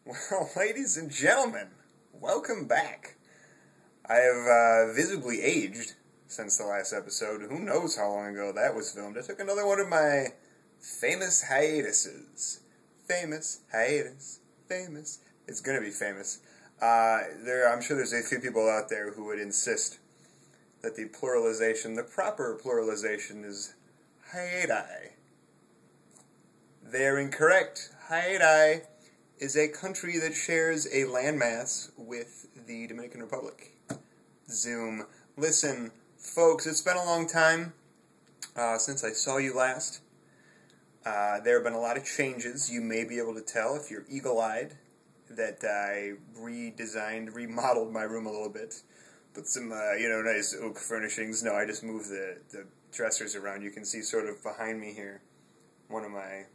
Well, ladies and gentlemen, welcome back. I have visibly aged since the last episode. Who knows how long ago that was filmed. I took another one of my famous hiatuses. Famous hiatus. Famous. It's going to be famous. I'm sure there's a few people out there who would insist that the proper pluralization is hiati. They're incorrect. Haiti is a country that shares a landmass with the Dominican Republic. Zoom. Listen, folks, it's been a long time since I saw you last. There have been a lot of changes. You may be able to tell if you're eagle-eyed that I remodeled my room a little bit. Put some, nice oak furnishings. No, I just moved the dressers around. You can see sort of behind me here one of my...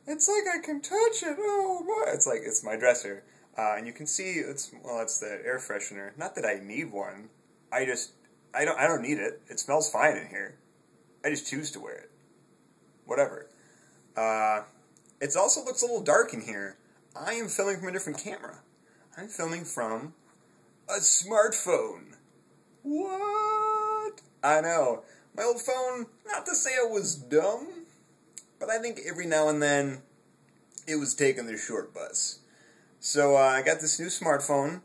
It's like I can touch it. Oh my! It's my dresser, and you can see that's the air freshener. Not that I need one. I don't need it. It smells fine in here. I just choose to wear it. Whatever. It also looks a little dark in here. I am filming from a different camera. I'm filming from a smartphone. What? I know. My old phone. Not to say it was dumb. But I think every now and then, it was taking the short bus. So I got this new smartphone.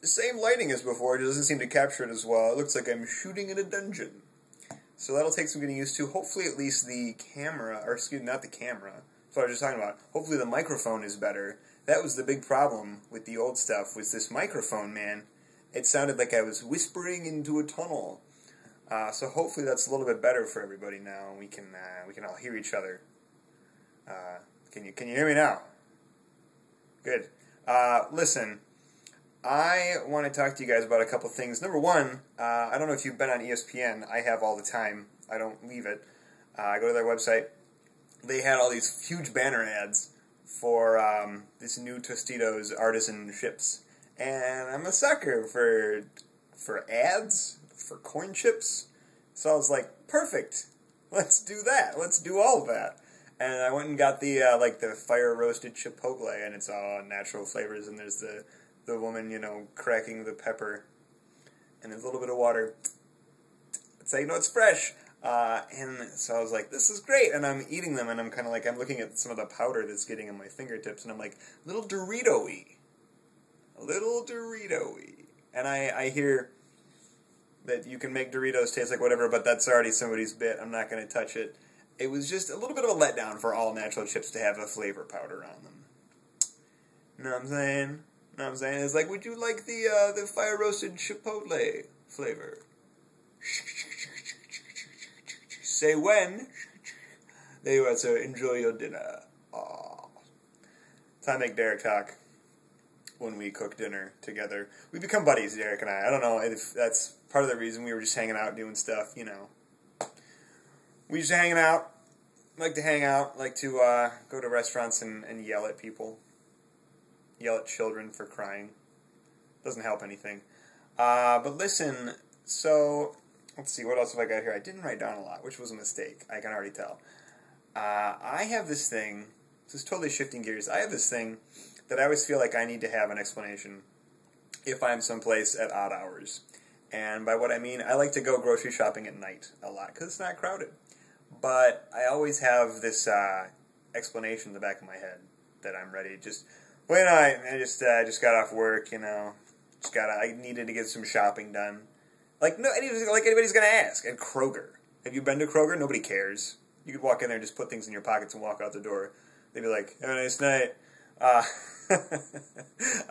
The same lighting as before, it doesn't seem to capture it as well. It looks like I'm shooting in a dungeon. So that'll take some getting used to. Hopefully at least the camera, not the camera, that's what I was just talking about. Hopefully the microphone is better. That was the big problem with the old stuff, was this microphone, man. It sounded like I was whispering into a tunnel. So hopefully that's a little bit better for everybody now, and we can all hear each other. Can you hear me now? Good. Listen, I want to talk to you guys about a couple things. Number one, I don't know if you've been on ESPN. I have all the time. I don't leave it. I go to their website. They had all these huge banner ads for this new Tostitos artisan chips, and I'm a sucker for ads for corn chips. So I was like, perfect. Let's do that. Let's do all of that. And I went and got the fire roasted chipotle, and it's all natural flavors. And there's the woman, cracking the pepper, and there's a little bit of water. It's like, it's fresh. And so I was like, this is great. And I'm eating them, and I'm kind of like, I'm looking at some of the powder that's getting on my fingertips, and I'm like, little Dorito-y. A little Dorito-y. And I hear that you can make Doritos taste like whatever, but that's already somebody's bit. I'm not going to touch it. It was just a little bit of a letdown for all natural chips to have a flavor powder on them. Know what I'm saying? It's like, would you like the fire roasted chipotle flavor? Say when. There you are, sir. Enjoy your dinner. Aww. Time to make Derek talk. When we cook dinner together. We become buddies, Derek and I. I don't know if that's part of the reason. We were just hanging out, doing stuff, We just hanging out. Like to hang out. Like to go to restaurants and yell at people. Yell at children for crying. Doesn't help anything. But listen, so, let's see, what else have I got here? I didn't write down a lot, which was a mistake. I can already tell. I have this thing, this is totally shifting gears. I have this thing that I always feel like I need to have an explanation if I'm someplace at odd hours. And by what I mean, I like to go grocery shopping at night a lot, because it's not crowded. But I always have this explanation in the back of my head that I'm ready. I just got off work, I needed to get some shopping done. Like anybody's going to ask. At Kroger. Have you been to Kroger? Nobody cares. You could walk in there and just put things in your pockets and walk out the door. They'd be like, have a nice night. I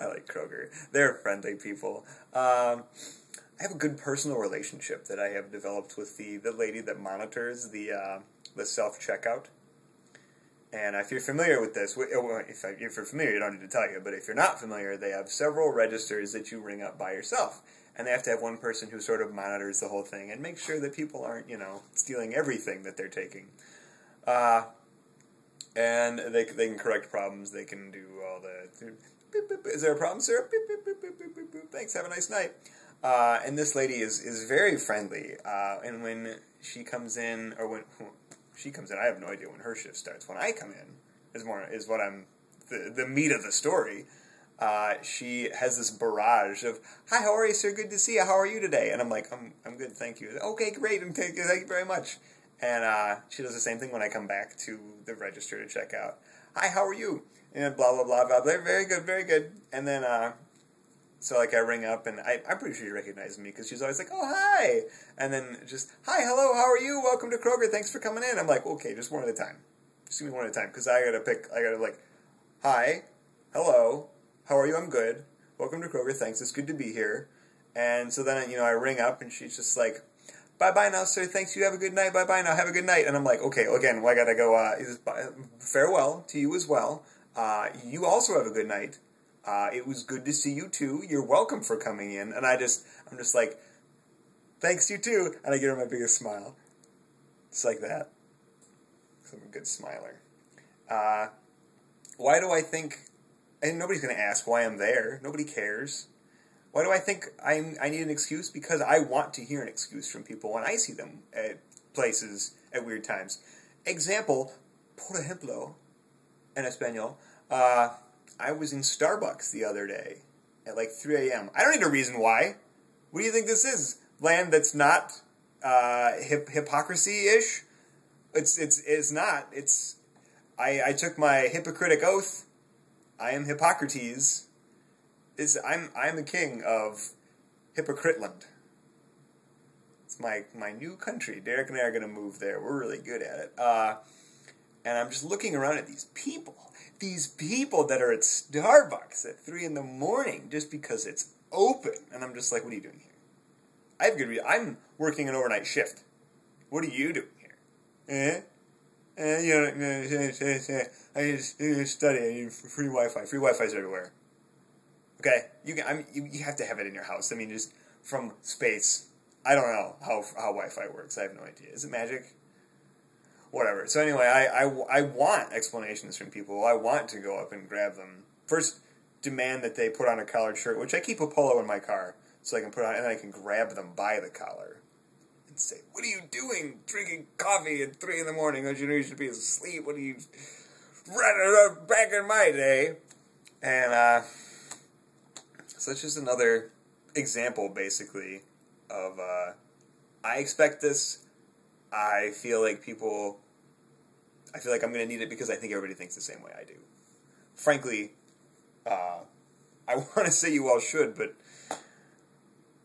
like Kroger. They're friendly people. I have a good personal relationship that I have developed with the lady that monitors the self-checkout. And if you're familiar with this, if you're familiar, you don't need to tell you, but if you're not familiar, they have several registers that you ring up by yourself. And they have to have one person who sort of monitors the whole thing and makes sure that people aren't, stealing everything that they're taking. And they can correct problems. They can do all the... Beep, beep, is there a problem, sir? Beep, beep, beep, beep, beep, beep, beep. Thanks, have a nice night. And this lady is very friendly. And when she comes in, or when she comes in, I have no idea when her shift starts. When I come in, is what I'm the meat of the story. She has this barrage of, "Hi, how are you, sir? Good to see you. How are you today?" And I'm like, I'm good, thank you. "Okay, great, and thank you very much." And she does the same thing when I come back to the register to check out. "Hi, how are you?" And blah, blah, blah, blah, blah. "Very good, very good." And then, so like I ring up, and I'm pretty sure she recognizes me, because she's always like, "Oh, hi." And then just, "Hi, hello, how are you? Welcome to Kroger, thanks for coming in." I'm like, okay, just one at a time. Just give me one at a time, because I gotta like, "Hi, hello, how are you? I'm good. Welcome to Kroger, thanks, it's good to be here." And so then, I ring up, and she's just like, "Bye-bye now, sir, thanks, you have a good night, bye-bye now, have a good night." And I'm like, okay, again, well, I gotta go, farewell to you as well. You also have a good night. It was good to see you too. You're welcome for coming in. And I'm just like, "Thanks, you too." And I give her my biggest smile. It's like that. I'm a good smiler. Why do I think, and nobody's going to ask why I'm there. Nobody cares. Why do I think I need an excuse? Because I want to hear an excuse from people when I see them at places at weird times. Example, por ejemplo, en español, I was in Starbucks the other day at like 3 a.m. I don't need a reason why. What do you think this is? Land that's not hypocrisy-ish? It's not. I took my Hippocratic oath. I am Hippocrates. I'm the king of Hypocriteland. It's my new country. Derek and I are going to move there. We're really good at it. And I'm just looking around at these people that are at Starbucks at 3 in the morning just because it's open. And I'm just like, what are you doing here? I have good reason. I'm working an overnight shift. What are you doing here? I just study. I need free Wi-Fi. Free Wi-Fi's everywhere. Okay, you have to have it in your house. I mean, just from space. I don't know how Wi-Fi works. I have no idea. Is it magic? Whatever. So anyway, I want explanations from people. I want to go up and grab them. First, demand that they put on a collared shirt, which I keep a polo in my car, so I can put on, and I can grab them by the collar and say, "What are you doing drinking coffee at 3 in the morning? Don't you know you should be asleep? What are you running back in my day?" And so it's just another example, basically, of I expect this. I feel like I'm going to need it because I think everybody thinks the same way I do. Frankly, I want to say you all should, but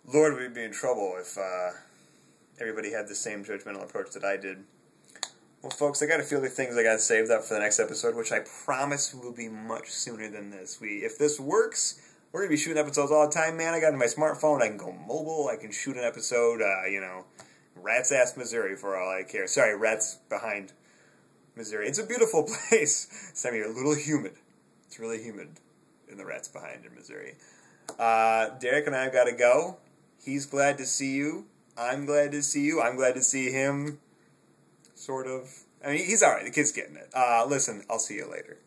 Lord, we'd be in trouble if everybody had the same judgmental approach that I did. Well, folks, I got a few other things I got saved up for the next episode, which I promise will be much sooner than this. If this works, we're going to be shooting episodes all the time, man. I got it on my smartphone. I can go mobile. I can shoot an episode, Rat's Ass, Missouri, for all I care. Sorry, Rat's Behind Missouri. It's a beautiful place. It's a little humid. It's really humid in the Rat's Behind in Missouri. Derek and I have got to go. He's glad to see you. I'm glad to see you. I'm glad to see him. Sort of. I mean, he's alright. The kid's getting it. Listen, I'll see you later.